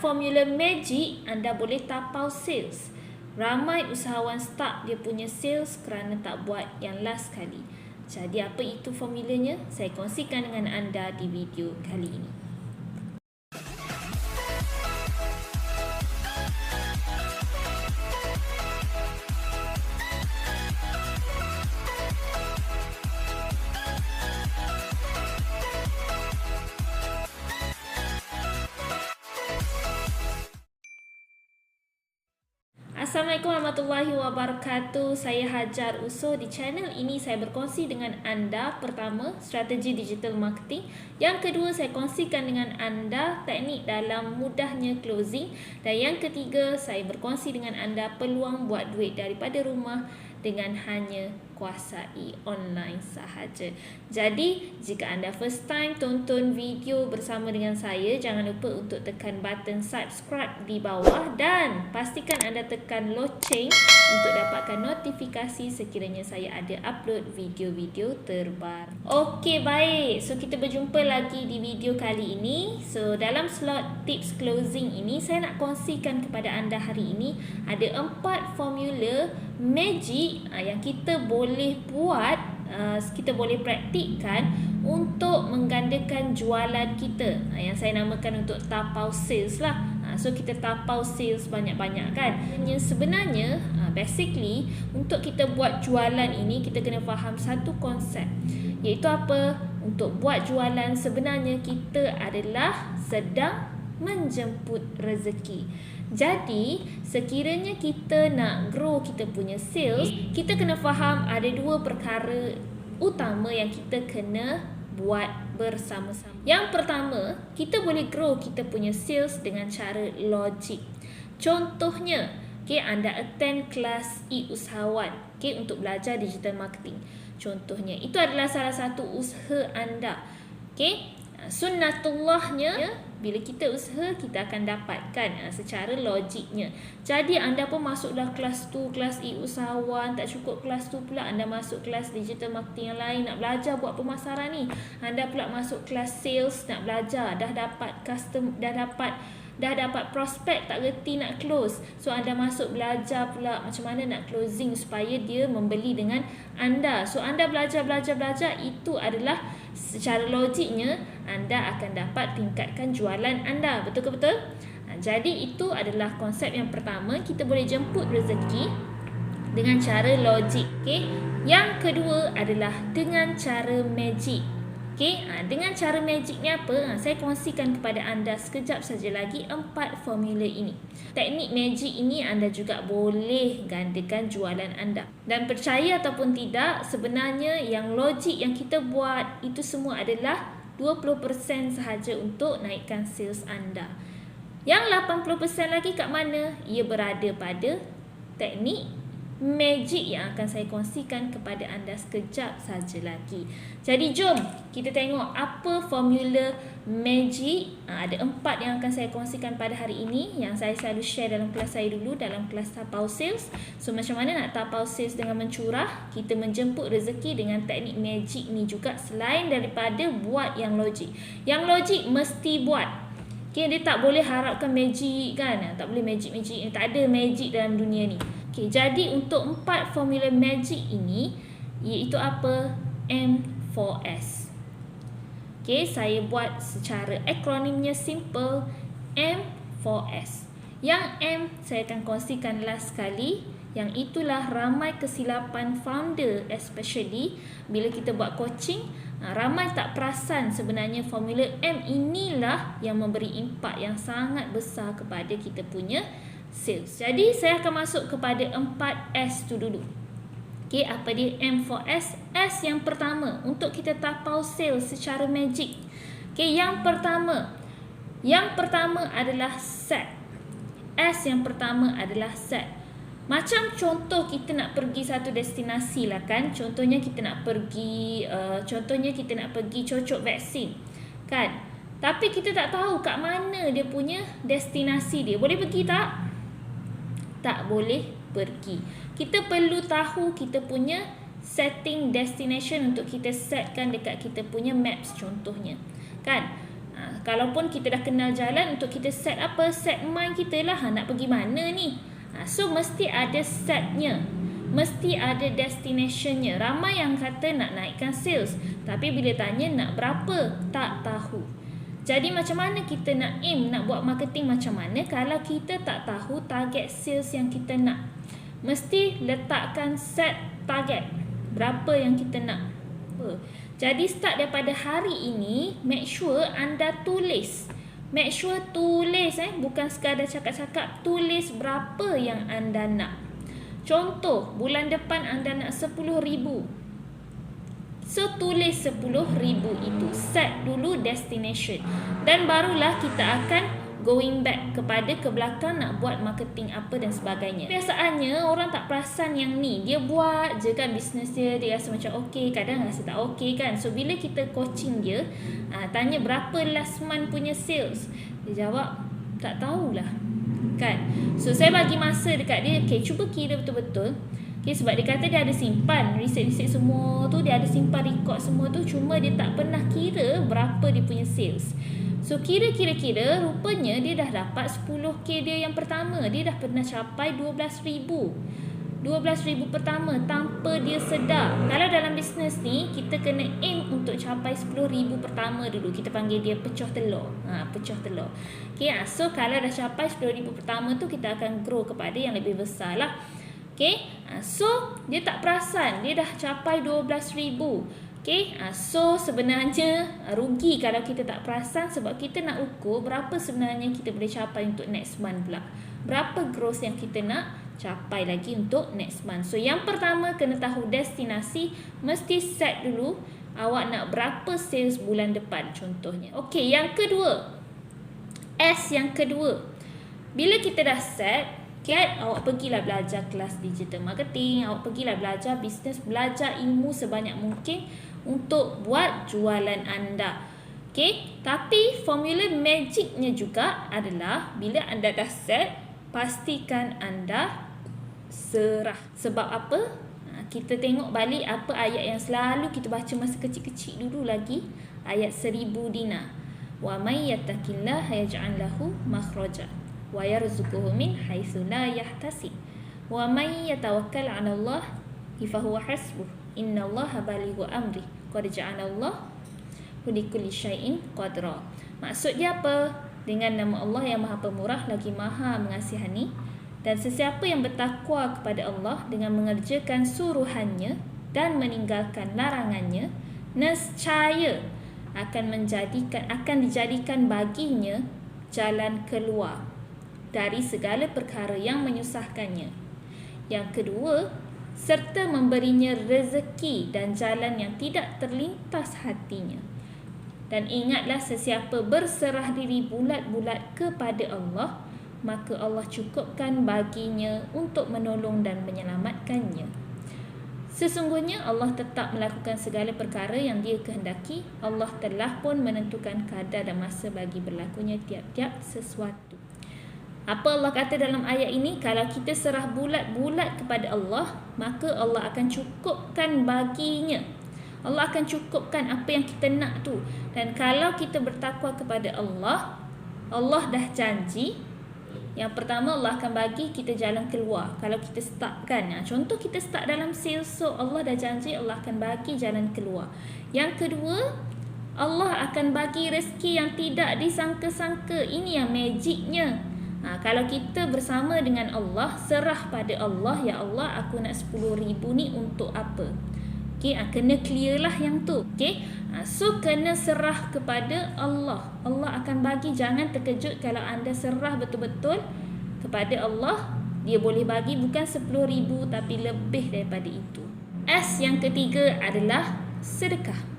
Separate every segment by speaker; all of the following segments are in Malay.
Speaker 1: formula magic, anda boleh tapau sales. Ramai usahawan start dia punya sales kerana tak buat yang last kali. Jadi apa itu formulanya? Saya kongsikan dengan anda di video kali ini. Assalamualaikum warahmatullahi wabarakatuh. Saya Hajar Uso. Di channel ini saya berkongsi dengan anda, pertama, strategi digital marketing. Yang kedua, saya kongsikan dengan anda teknik dalam mudahnya closing. Dan yang ketiga, saya berkongsi dengan anda peluang buat duit daripada rumah dengan hanya kuasai online sahaja. Jadi, jika anda first time tonton video bersama dengan saya, jangan lupa untuk tekan button subscribe di bawah dan pastikan anda tekan loceng untuk dapatkan notifikasi sekiranya saya ada upload video-video terbaru. Okey, baik. So, kita berjumpa lagi di video kali ini. So, dalam slot tips closing ini, saya nak kongsikan kepada anda hari ini ada 4 formula magic yang kita boleh buat, kita boleh praktikkan untuk menggandakan jualan kita, yang saya namakan untuk tapau sales lah. So kita tapau sales banyak-banyak kan. Sebenarnya basically untuk kita buat jualan ini kita kena faham satu konsep, iaitu apa? Untuk buat jualan sebenarnya kita adalah sedang menjemput rezeki. Jadi, sekiranya kita nak grow kita punya sales, kita kena faham ada 2 perkara utama yang kita kena buat bersama-sama. Yang pertama, kita boleh grow kita punya sales dengan cara logik. Contohnya, anda attend kelas e-usahawan untuk belajar digital marketing. Contohnya, itu adalah salah satu usaha anda. Sunnatullahnya, bila kita usaha, kita akan dapatkan secara logiknya. Jadi anda pun masuklah kelas tu, kelas e-usahawan, tak cukup kelas tu pula anda masuk kelas digital marketing yang lain, nak belajar buat pemasaran ni. Anda pula masuk kelas sales, nak belajar, dah dapat prospek, tak reti nak close. So anda masuk belajar pula macam mana nak closing supaya dia membeli dengan anda. So anda belajar, itu adalah secara logiknya anda akan dapat tingkatkan jualan anda. Betul ke betul? Jadi itu adalah konsep yang pertama, kita boleh jemput rezeki dengan cara logik. Yang kedua adalah dengan cara magic. Dengan cara magic ni apa? Saya kongsikan kepada anda sekejap saja lagi 4 formula ini. Teknik magic ini anda juga boleh gandakan jualan anda. Dan percaya ataupun tidak, sebenarnya yang logik yang kita buat itu semua adalah 20% sahaja untuk naikkan sales anda. Yang 80% lagi kat mana? Ia berada pada teknik magic yang akan saya kongsikan kepada anda sekejap saja lagi. Jadi jom kita tengok apa formula magic. Ada 4 yang akan saya kongsikan pada hari ini, yang saya selalu share dalam kelas saya dulu, dalam kelas tapau sales. So macam mana nak tapau sales dengan mencurah, kita menjemput rezeki dengan teknik magic ni juga, selain daripada buat yang logik. Yang logik mesti buat. Dia tak boleh harapkan magic kan. Tak boleh magic. Tak ada magic dalam dunia ni. Jadi untuk 4 formula magic ini, iaitu apa? M4S. Saya buat secara akronimnya simple, M4S. Yang M saya akan kongsikan last sekali, yang itulah ramai kesilapan founder, especially bila kita buat coaching. Ramai tak perasan sebenarnya formula M inilah yang memberi impak yang sangat besar kepada kita punya sales. Jadi saya akan masuk kepada 4S tu dulu. Apa dia M4S? S yang pertama untuk kita tapau sales secara magic. Yang pertama adalah set. S yang pertama adalah set. Macam contoh kita nak pergi satu destinasi lah kan. Contohnya kita nak pergi cocok vaksin kan. Tapi kita tak tahu kat mana dia punya destinasi dia. Boleh pergi tak? Tak boleh pergi. Kita perlu tahu kita punya setting destination untuk kita setkan dekat kita punya maps contohnya. Kan? Kalaupun kita dah kenal jalan, untuk kita set apa? Set mind kita lah, nak pergi mana ni. So mesti ada setnya, mesti ada destinationnya. Ramai yang kata nak naikkan sales, tapi bila tanya nak berapa, tak tahu. Jadi macam mana kita nak aim, nak buat marketing macam mana kalau kita tak tahu target sales yang kita nak? Mesti letakkan set target, berapa yang kita nak. Jadi start daripada hari ini, make sure anda tulis. Make sure tulis, bukan sekadar cakap-cakap, tulis berapa yang anda nak. Contoh, bulan depan anda nak 10,000. So tulis 10,000 itu, set dulu destination. Dan barulah kita akan going back kepada ke belakang nak buat marketing apa dan sebagainya. Biasaannya orang tak perasan yang ni, dia buat je kan bisnes dia, dia rasa macam okey, kadang rasa tak okey kan. So bila kita coaching dia, tanya berapa last month punya sales, dia jawab tak tahulah kan. So saya bagi masa dekat dia, okay, cuba kira betul-betul. Okay, sebab dia kata dia ada simpan riset-riset semua tu, dia ada simpan record semua tu, cuma dia tak pernah kira berapa dia punya sales. So kira-kira rupanya dia dah dapat 10k dia yang pertama. Dia dah pernah capai 12,000 pertama tanpa dia sedar. Kalau dalam bisnes ni, kita kena aim untuk capai 10,000 pertama dulu. Kita panggil dia pecah telur. Pecah telur. Okay, so kalau dah capai 10,000 pertama tu, kita akan grow kepada yang lebih besar lah. Okay, so dia tak perasan dia dah capai 12,000. Okay, so sebenarnya rugi kalau kita tak perasan, sebab kita nak ukur berapa sebenarnya kita boleh capai untuk next month pula. Berapa growth yang kita nak capai lagi untuk next month. So yang pertama kena tahu destinasi, mesti set dulu awak nak berapa sales bulan depan contohnya. Okay, yang kedua, S yang kedua. Bila kita dah set, awak pergilah belajar kelas digital marketing, awak pergilah belajar bisnes, belajar ilmu sebanyak mungkin untuk buat jualan anda. Okay, tapi formula magicnya juga adalah bila anda dah set, pastikan anda serah. Sebab apa? Kita tengok balik apa ayat yang selalu kita baca masa kecil-kecil dulu lagi. Ayat 1000 dinar. Wa may yattaqillaha yaj'al lahu makhraja wa yarzuquhu min haitsu la yahtasib. Wa may yatawakkal 'ala Allah fa huwa hasbuh. Innallaha balighu amri. Qad ja'alallahu likulli syai'in qadra. Maksud dia apa? Dengan nama Allah yang Maha Pemurah lagi Maha Mengasihani, dan sesiapa yang bertakwa kepada Allah dengan mengerjakan suruhannya dan meninggalkan larangannya, nescaya akan dijadikan baginya jalan keluar dari segala perkara yang menyusahkannya. Yang kedua, serta memberinya rezeki dan jalan yang tidak terlintas hatinya. Dan ingatlah, sesiapa berserah diri bulat-bulat kepada Allah, maka Allah cukupkan baginya untuk menolong dan menyelamatkannya. Sesungguhnya Allah tetap melakukan segala perkara yang Dia kehendaki. Allah telah pun menentukan kadar dan masa bagi berlakunya tiap-tiap sesuatu. Apa Allah kata dalam ayat ini? Kalau kita serah bulat-bulat kepada Allah, maka Allah akan cukupkan baginya. Allah akan cukupkan apa yang kita nak tu. Dan kalau kita bertakwa kepada Allah, Allah dah janji, yang pertama Allah akan bagi kita jalan keluar. Kalau kita start kan, contoh kita start dalam sales, so Allah dah janji Allah akan bagi jalan keluar. Yang kedua, Allah akan bagi rezeki yang tidak disangka-sangka. Ini yang magicnya. Kalau kita bersama dengan Allah, serah pada Allah, ya Allah, aku nak 10,000 ni untuk apa? Okay, kena clear lah yang tu. Okay, so kena serah kepada Allah. Allah akan bagi. Jangan terkejut kalau anda serah betul-betul kepada Allah. Dia boleh bagi bukan 10,000 tapi lebih daripada itu. S yang ketiga adalah sedekah.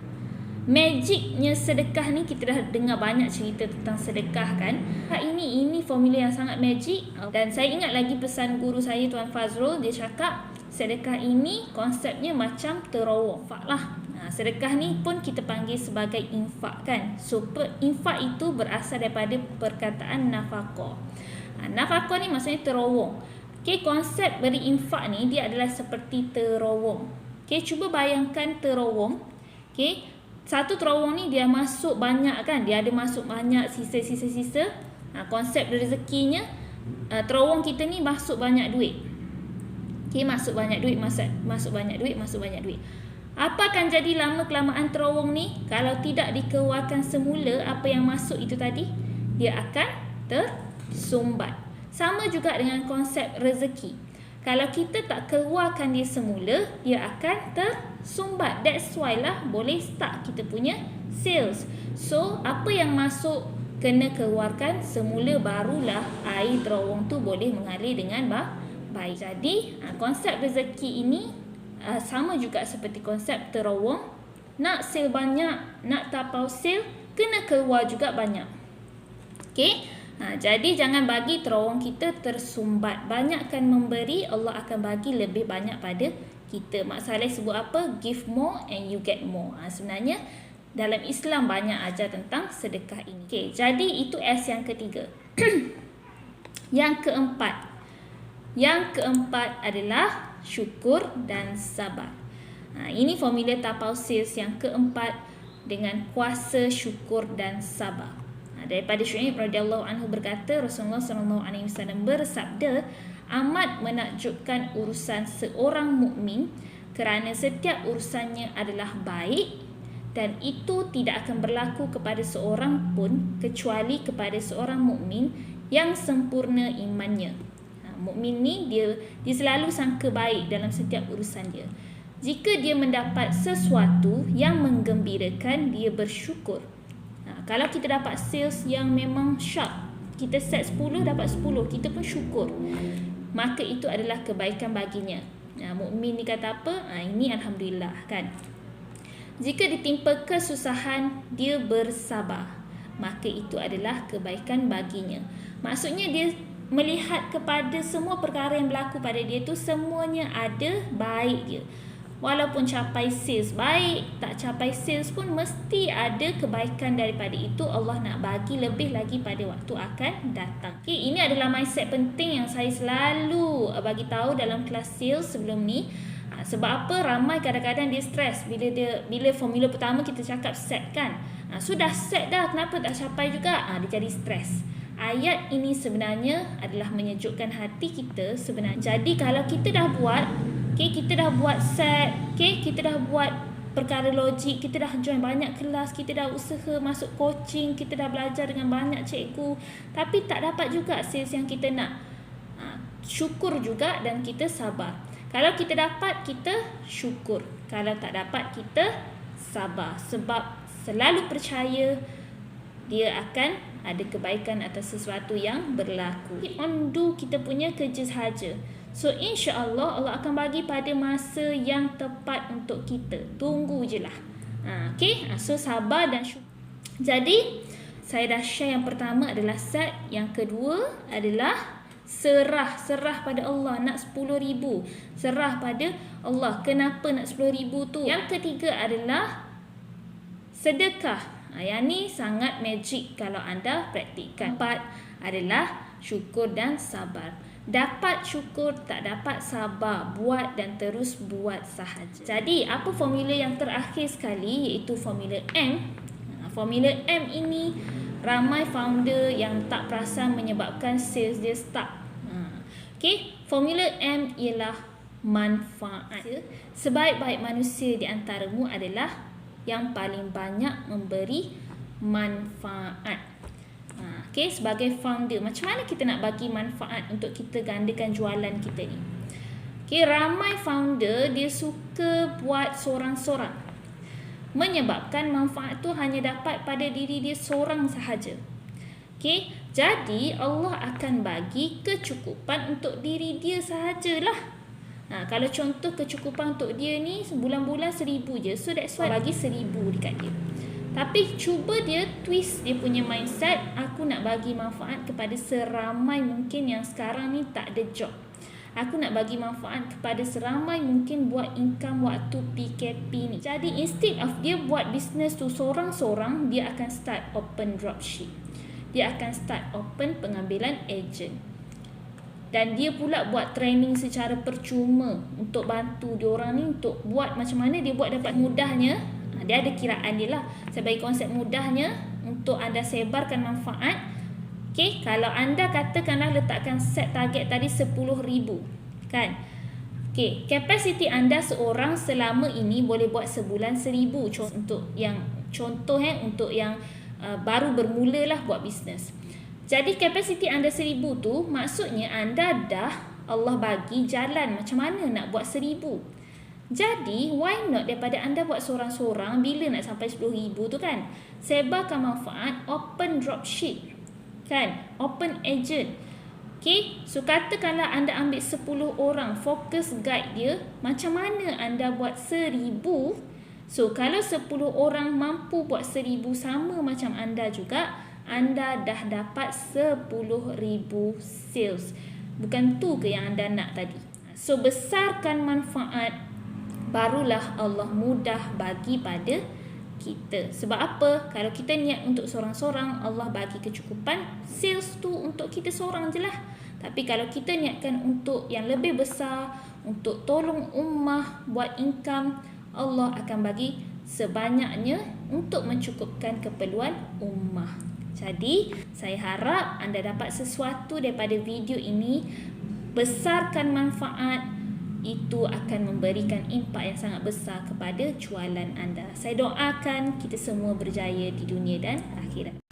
Speaker 1: Magicnya sedekah ni, kita dah dengar banyak cerita tentang sedekah kan. Ini formula yang sangat magic. Dan saya ingat lagi pesan guru saya Tuan Fazrul, dia cakap sedekah ini konsepnya macam terowong. Infak lah. Sedekah ni pun kita panggil sebagai infak kan. So infak itu berasal daripada perkataan nafaqah. Nafaqah ni maksudnya terowong. Okay, konsep beri infak ni dia adalah seperti terowong. Okay, cuba bayangkan terowong. Okay, satu terowong ni dia masuk banyak kan, dia ada masuk banyak sisa. Konsep rezekinya, terowong kita ni masuk banyak duit. Masuk banyak duit. Apa akan jadi lama kelamaan terowong ni? Kalau tidak dikeluarkan semula apa yang masuk itu tadi, dia akan tersumbat. Sama juga dengan konsep rezeki. Kalau kita tak keluarkan dia semula, dia akan tersumbat. That's why lah boleh start kita punya sales. So, apa yang masuk kena keluarkan semula, barulah air terowong tu boleh mengalir dengan baik. Jadi, konsep rezeki ini sama juga seperti konsep terowong. Nak sale banyak, nak tapau sale, kena keluar juga banyak. Okey? Jadi jangan bagi terowong kita tersumbat. Banyakkan memberi, Allah akan bagi lebih banyak pada kita. Mak Saleh sebut apa? Give more and you get more. Sebenarnya dalam Islam banyak ajar tentang sedekah ini. Okey, jadi itu S yang ketiga. Yang keempat adalah syukur dan sabar. Ini formula tapau sales yang keempat dengan kuasa syukur dan sabar. Daripada Syuaib radhiyallahu anhu berkata, Rasulullah sallallahu alaihi wasallam bersabda, amat menakjubkan urusan seorang mukmin kerana setiap urusannya adalah baik dan itu tidak akan berlaku kepada seorang pun kecuali kepada seorang mukmin yang sempurna imannya. Mukmin ni dia selalu sangka baik dalam setiap urusan dia. Jika dia mendapat sesuatu yang menggembirakan, dia bersyukur. Kalau kita dapat sales yang memang sharp, kita set 10 dapat 10, kita pun syukur, maka itu adalah kebaikan baginya. Mukmin ni kata apa? Ini alhamdulillah kan. Jika ditimpa kesusahan, dia bersabar, maka itu adalah kebaikan baginya. Maksudnya dia melihat kepada semua perkara yang berlaku pada dia tu semuanya ada baik dia. Walaupun capai sales baik, tak capai sales pun mesti ada kebaikan daripada itu. Allah nak bagi lebih lagi pada waktu akan datang. Okay, ini adalah mindset penting yang saya selalu bagi tahu dalam kelas sales sebelum ni. Sebab apa? Ramai kadang-kadang dia stres bila formula pertama kita cakap set kan. Sudah set dah, kenapa tak capai juga? Dia jadi stres. Ayat ini sebenarnya adalah menyejukkan hati kita sebenarnya. Jadi kalau kita dah buat, kita dah buat set, kita dah buat perkara logik, kita dah join banyak kelas, kita dah usaha masuk coaching, kita dah belajar dengan banyak cikgu, tapi tak dapat juga sales yang kita nak. Syukur juga dan kita sabar. Kalau kita dapat, kita syukur. Kalau tak dapat, kita sabar. Sebab selalu percaya dia akan ada kebaikan atas sesuatu yang berlaku. Keep on do kita punya kerja sahaja. So insya-Allah Allah akan bagi pada masa yang tepat untuk kita. Tunggu je lah. So sabar dan syukur. Jadi saya dah share yang pertama adalah set, yang kedua adalah serah pada Allah. Nak 10,000, serah pada Allah. Kenapa nak 10,000 tu? Yang ketiga adalah sedekah. Yang ni sangat magic kalau anda praktikkan. Empat adalah syukur dan sabar. Dapat syukur, tak dapat sabar. Buat dan terus buat sahaja. Jadi apa formula yang terakhir sekali, iaitu formula M. Formula M ini ramai founder yang tak perasan menyebabkan sales dia stuck. Formula M ialah manfaat. Sebaik-baik manusia di antaramu adalah yang paling banyak memberi manfaat. Sebagai founder, macam mana kita nak bagi manfaat untuk kita gandakan jualan kita ni? Ramai founder dia suka buat sorang-sorang, menyebabkan manfaat tu hanya dapat pada diri dia seorang sahaja. Jadi Allah akan bagi kecukupan untuk diri dia sahajalah. Kalau contoh kecukupan untuk dia ni sebulan-bulan 1,000 je, so that's why bagi 1,000 dekat dia. Tapi cuba dia twist dia punya mindset, aku nak bagi manfaat kepada seramai mungkin yang sekarang ni tak ada job. Aku nak bagi manfaat kepada seramai mungkin buat income waktu PKP ni. Jadi instead of dia buat business tu sorang-sorang, dia akan start open dropship. Dia akan start open pengambilan agent. Dan dia pula buat training secara percuma untuk bantu diorang ni untuk buat macam mana dia buat dapat mudahnya. Dia ada kiraan dia lah. Saya bagi konsep mudahnya untuk anda sebarkan manfaat. Okay, kalau anda katakanlah letakkan set target tadi 10,000, kan? Okay, kapasiti anda seorang selama ini boleh buat sebulan 1,000. Untuk yang untuk yang baru bermula lah buat bisnes. Jadi kapasiti anda 1,000 tu maksudnya anda dah Allah bagi jalan macam mana nak buat 1,000. Jadi why not daripada anda buat seorang-seorang, bila nak sampai 10,000 tu kan, sebarkan manfaat, open dropship, kan, open agent. Okay, so katakanlah anda ambil 10 orang, fokus guide dia macam mana anda buat 1,000. So kalau 10 orang mampu buat 1,000 sama macam anda juga, anda dah dapat 10,000 sales. Bukan tu ke yang anda nak tadi? So besarkan manfaat, barulah Allah mudah bagi pada kita. Sebab apa? Kalau kita niat untuk seorang-seorang, Allah bagi kecukupan sales tu untuk kita seorang je lah. Tapi kalau kita niatkan untuk yang lebih besar, untuk tolong ummah, buat income, Allah akan bagi sebanyaknya untuk mencukupkan keperluan ummah. Jadi, saya harap anda dapat sesuatu daripada video ini. Besarkan manfaat, itu akan memberikan impak yang sangat besar kepada jualan anda. Saya doakan kita semua berjaya di dunia dan akhirat.